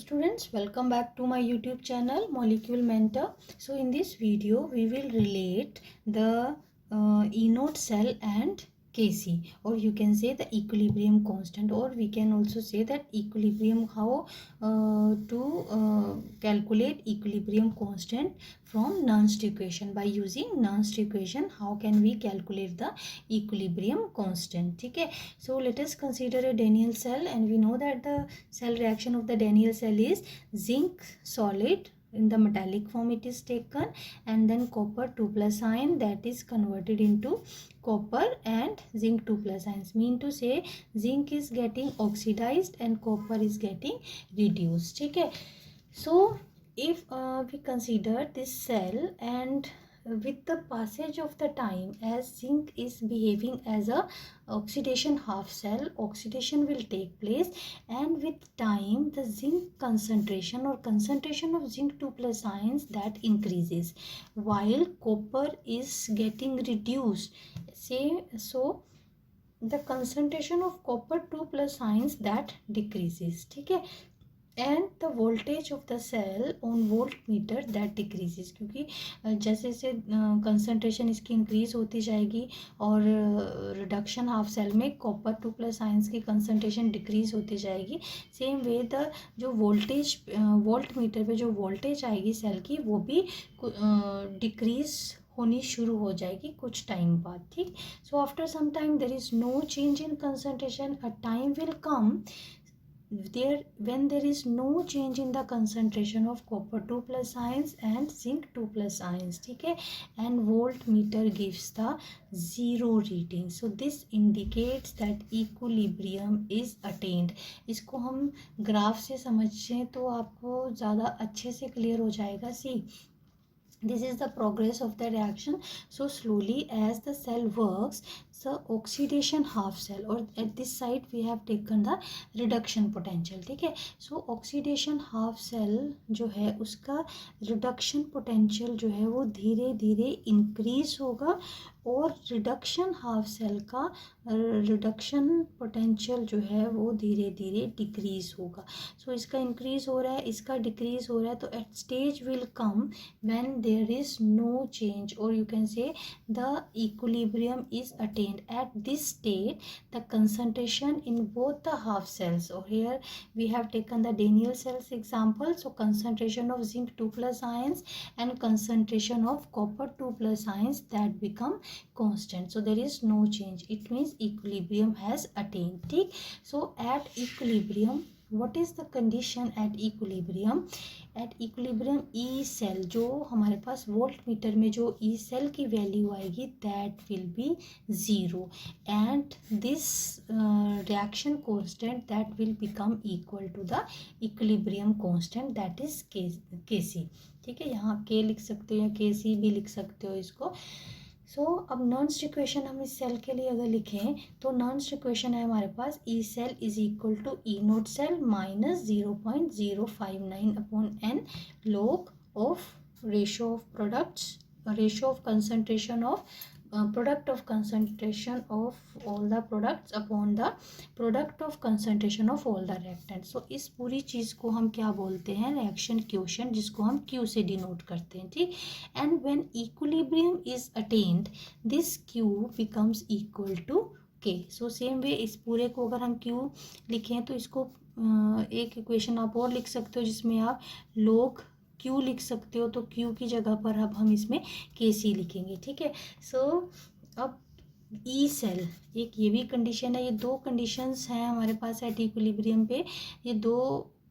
Students, welcome back to my YouTube channel Molecule Mentor. So in this video we will relate the E-note cell and Kc, or you can say the equilibrium constant, or we can also say that equilibrium, how to calculate equilibrium constant from Nernst equation. By using Nernst equation, how can we calculate the equilibrium constant? Okay, so let us consider a Daniell cell, and we know that the cell reaction of the Daniell cell is zinc solid, in the metallic form it is taken, and then copper 2+ ion that is converted into copper and zinc 2+ ions. Mean to say zinc is getting oxidized and copper is getting reduced. Okay, so if we consider this cell, and with the passage of the time, as zinc is behaving as a oxidation half cell, oxidation will take place, and with time the zinc concentration or concentration of zinc 2+ ions that increases, while copper is getting reduced. Say so the concentration of copper 2+ ions that decreases. Okay, and the voltage of the cell on voltmeter that decreases, क्योंकि जैसे जैसे concentration इसकी increase होती जाएगी और reduction half cell में copper 2+ ions की concentration decrease होती जाएगी, सेम वे द जो वोल्टेज वोल्ट मीटर पे जो वोल्टेज आएगी सेल की वो भी डिक्रीज होनी शुरू हो जाएगी कुछ टाइम बाद. ठीक, so after some time there is no change in concentration, uh time will come when there is no change in the concentration of copper 2+ ions and zinc 2+ ions. ठीक है, and voltmeter gives the 0 reading. So this indicates that equilibrium is attained. इसको हम graph से समझें तो आपको ज़्यादा अच्छे से क्लियर हो जाएगा. सी, this is the progress of the reaction. So slowly as the cell works, the oxidation half cell, or at this side we have taken the reduction potential. ठीक है, so oxidation half cell जो है उसका reduction potential जो है वो धीरे धीरे increase होगा, और रिडक्शन हाफ सेल का रिडक्शन पोटेंशियल जो है वो धीरे धीरे डिक्रीज होगा. सो इसका इंक्रीज हो रहा है, इसका डिक्रीज हो रहा है, तो at stage will come when there is no change, और you can say the equilibrium is attained. At this state the concentration in both the half cells, और here we have taken the Daniell cells example. So concentration of zinc 2+ ions and concentration of copper 2+ ions that become constant. So there is no change. It means equilibrium has attained. ठीक, so at equilibrium, what is the condition at equilibrium? At equilibrium E cell, जो हमारे पास volt meter में जो E cell की value आएगी that will be 0, and this reaction constant that will become equal to the equilibrium constant, that is Kc. ठीक है, यहाँ K लिख सकते हो या Kc भी लिख सकते हो इसको. सो अब नर्न्स्ट इक्वेशन हम इस सेल के लिए अगर लिखें तो नर्न्स्ट इक्वेशन है हमारे पास E cell is equal to E nought cell minus 0.059 upon n log of ratio of products, ratio of concentration of product of concentration of all the products upon the product of concentration of all the reactants. So इस पूरी चीज़ को हम क्या बोलते हैं? Reaction quotient, जिसको हम Q से डिनोट करते हैं. ठीक, and when equilibrium is attained, this Q becomes equal to K. So same way इस पूरे को अगर हम Q लिखें तो इसको एक इक्वेशन आप और लिख सकते हो जिसमें आप log Q लिख सकते हो, तो Q की जगह पर अब हम इसमें Kc लिखेंगे. ठीक है, सो अब ई सेल, एक ये भी कंडीशन है, ये दो कंडीशंस हैं हमारे पास एट इक्विलिब्रियम पे, ये दो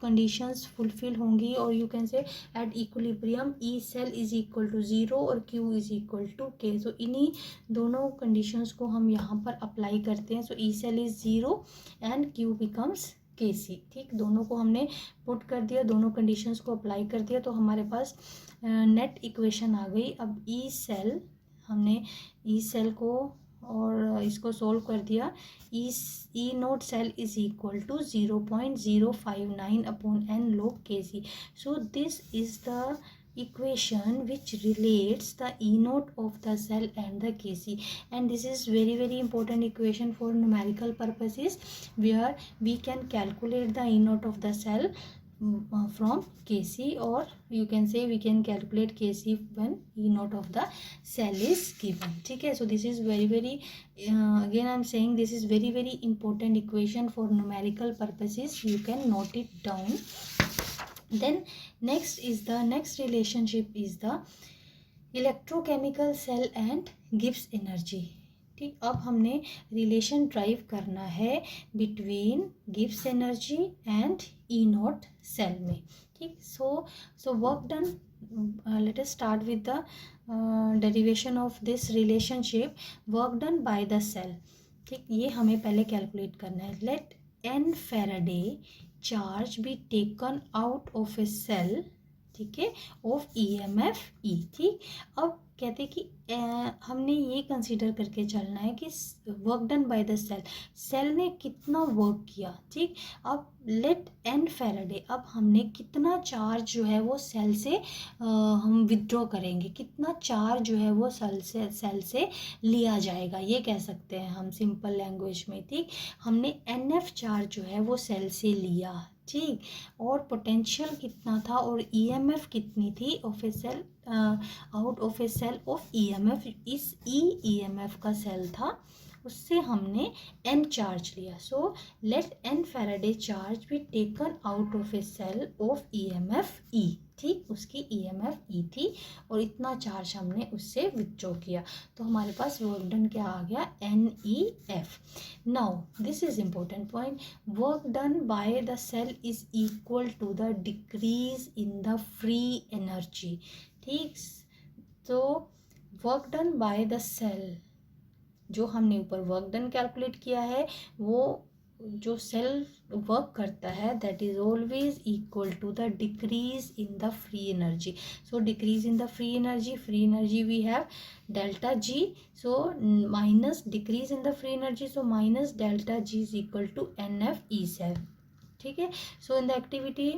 कंडीशंस फुलफिल होंगी, और you can say at equilibrium E cell is equal to 0 और Q is equal to K. So इन्हीं दोनों कंडीशंस को हम यहाँ पर अप्लाई करते हैं. So E cell is 0 and Q becomes Kc. ठीक, दोनों को हमने पुट कर दिया, दोनों कंडीशंस को अप्लाई कर दिया, तो हमारे पास नेट इक्वेशन आ गई. अब ई सेल, हमने ई सेल को और इसको सोल्व कर दिया. E nought cell is equal to 0.059 upon n log Kc. So this is the equation which relates the E naught of the cell and the Kc, and this is very important equation for numerical purposes, where we can calculate the E naught of the cell from Kc, or you can say we can calculate Kc when E naught of the cell is given. ठीक है, so this is very again I am saying this is very important equation for numerical purposes. You can note it down. Then next relationship is the electrochemical cell and गिव्स energy. ठीक, अब हमने relation derive करना है between गिव्स energy and E nought cell में. ठीक, so work done. Let us start with the derivation of this relationship. Work done by the cell. ठीक, ये हमें पहले कैलकुलेट करना है. Let n Faraday charge be taken out of a cell. ठीक है, ऑफ EMF E. ठीक, अब कहते हैं कि हमने ये कंसीडर करके चलना है कि work done by the cell ने कितना वर्क किया. ठीक, अब लेट एन फैराडे, अब हमने कितना चार्ज जो है वो सेल से हम विथड्रॉ करेंगे, कितना चार्ज जो है वो सेल से लिया जाएगा, ये कह सकते हैं हम सिंपल लैंग्वेज में. ठीक, हमने NF चार्ज जो है वो सेल से लिया. ठीक, और पोटेंशियल कितना था और EMF कितनी थी of a cell, out of a cell of EMF. इस EMF का सेल था, उससे हमने N चार्ज लिया. So let N Faraday charge be taken out of a cell of EMF E. ठीक, उसकी EMF E थी और इतना चार्ज हमने उससे विथड्रॉ किया. तो हमारे पास वर्क डन क्या आ गया, NEF. Now this is important point. Work done by the cell is equal to the decrease in the free energy. ठीक, तो work done by the cell, जो हमने ऊपर वर्क डन कैलकुलेट किया है, वो जो सेल वर्क करता है that is always equal to the decrease in the free energy. So decrease in the free energy we have delta G. So minus decrease in the free energy, so minus delta G is equal to NF E cell. ठीक है, so in the activity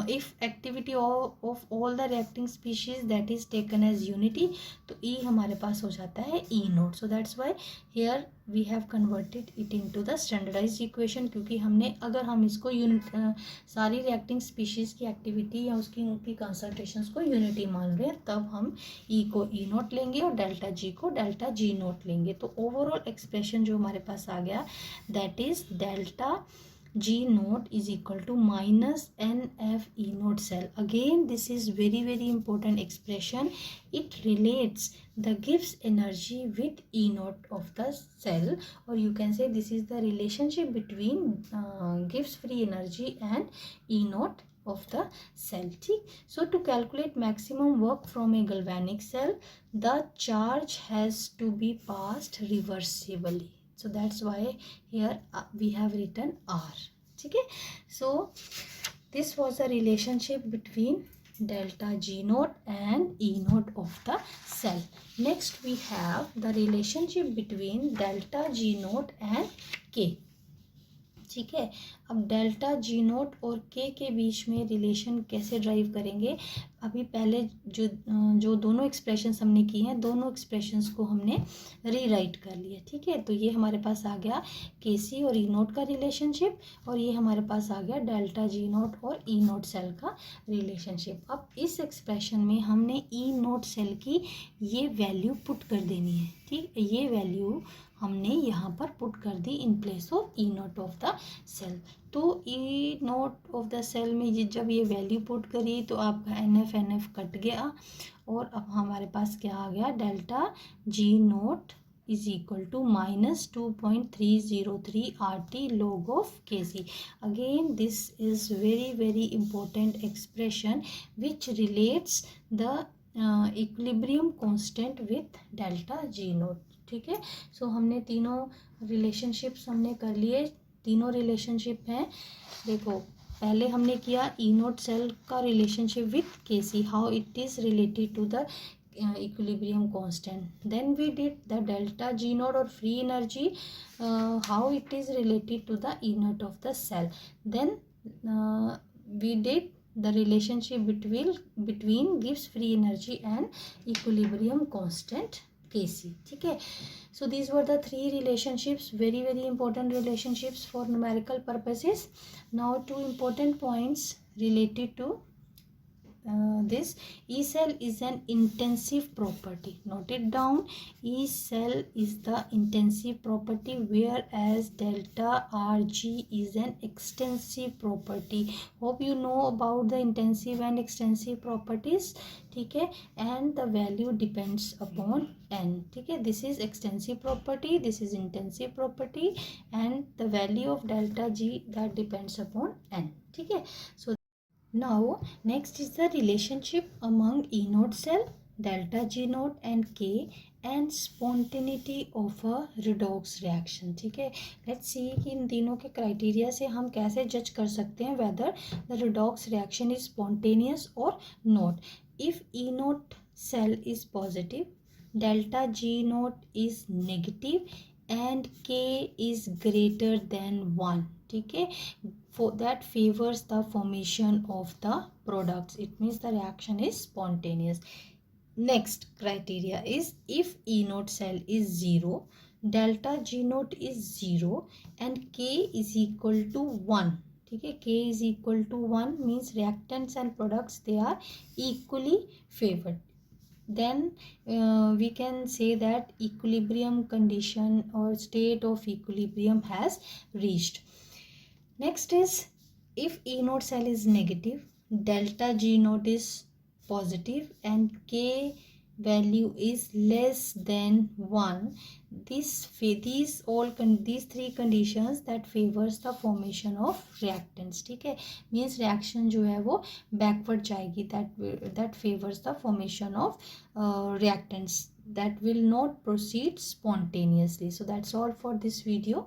if activity of all the reacting species that is taken as unity, तो E हमारे पास हो जाता है E naught. So that's why here we have converted it into the standardized equation. क्योंकि हमने, अगर हम इसको सारी reacting species की activity या उनकी concentrations को unity मान रहे हैं, तब हम E को E naught लेंगे और डेल्टा G को डेल्टा G naught लेंगे. तो overall expression जो हमारे पास आ गया that is delta G naught is equal to minus NF E naught cell. Again this is very important expression. It relates the Gibbs energy with E naught of the cell, or you can say this is the relationship between Gibbs free energy and E naught of the cell. ठीक, so to calculate maximum work from a galvanic cell, the charge has to be passed reversibly. So that's why here we have written R. ठीक है, so this was the relationship between delta G naught and E naught of the cell. Next we have the relationship between delta G naught and K. ठीक है, अब delta G note और K के बीच में relation कैसे drive करेंगे. अभी पहले जो दोनों एक्सप्रेशंस हमने की हैं, दोनों एक्सप्रेशंस को हमने रीराइट कर लिया. ठीक है, तो ये हमारे पास आ गया KC और E नोट का रिलेशनशिप, और ये हमारे पास आ गया डेल्टा G नोट और E नोट सेल का रिलेशनशिप. अब इस एक्सप्रेशन में हमने E नोट सेल की ये वैल्यू पुट कर देनी है. ठीक, ये वैल्यू हमने यहाँ पर पुट कर दी in place of E nought of the cell. तो E nought of the cell में जब ये वैल्यू पुट करी तो आपका NF कट गया, और अब हमारे पास क्या आ गया, delta G nought is equal to minus 2.303 RT log of KC. Again this is very important expression which relates the equilibrium constant with delta G nought. ठीक है, सो हमने तीनों रिलेशनशिप्स हमने कर लिए. तीनों रिलेशनशिप हैं, देखो पहले हमने किया E नोट सेल का relationship with KC, how it is related to the equilibrium constant. Then we did the delta G naught or free energy, how it is related to the E naught of the cell. Then we did the relationship between Gibbs free energy and equilibrium constant Kc. ठीक है, so these were the three relationships, very very important relationships for numerical purposes. Now two important points related to this. E cell is an intensive property. Note it down. E cell is the intensive property, whereas delta Rg is an extensive property. Hope you know about the intensive and extensive properties. ठीक है, and the value depends upon n. ठीक है, this is extensive property, this is intensive property, and the value of delta G that depends upon n. ठीक है, so now next is the relationship among E naught cell, delta G naught and K, and spontaneity of a redox reaction. ठीक है, let's see कि इन तीनों के criteria से हम कैसे जज कर सकते हैं whether the redox reaction is spontaneous or not. If E naught cell is positive, delta G naught is negative and K is greater than 1. ठीक है, for that favors the formation of the products. It means the reaction is spontaneous. Next criteria is if E naught cell is 0, delta G naught is 0 and K is equal to 1. ठीक है, K is equal to 1 means reactants and products, they are equally favored. Then we can say that equilibrium condition or state of equilibrium has reached. Next is if E naught cell is negative, delta G naught is positive and K value is less than 1. These three conditions that favors the formation of reactants. ठीक है, means reaction जो है वो backward जाएगी, that favors the formation of reactants, that will not proceed spontaneously. So that's all for this video.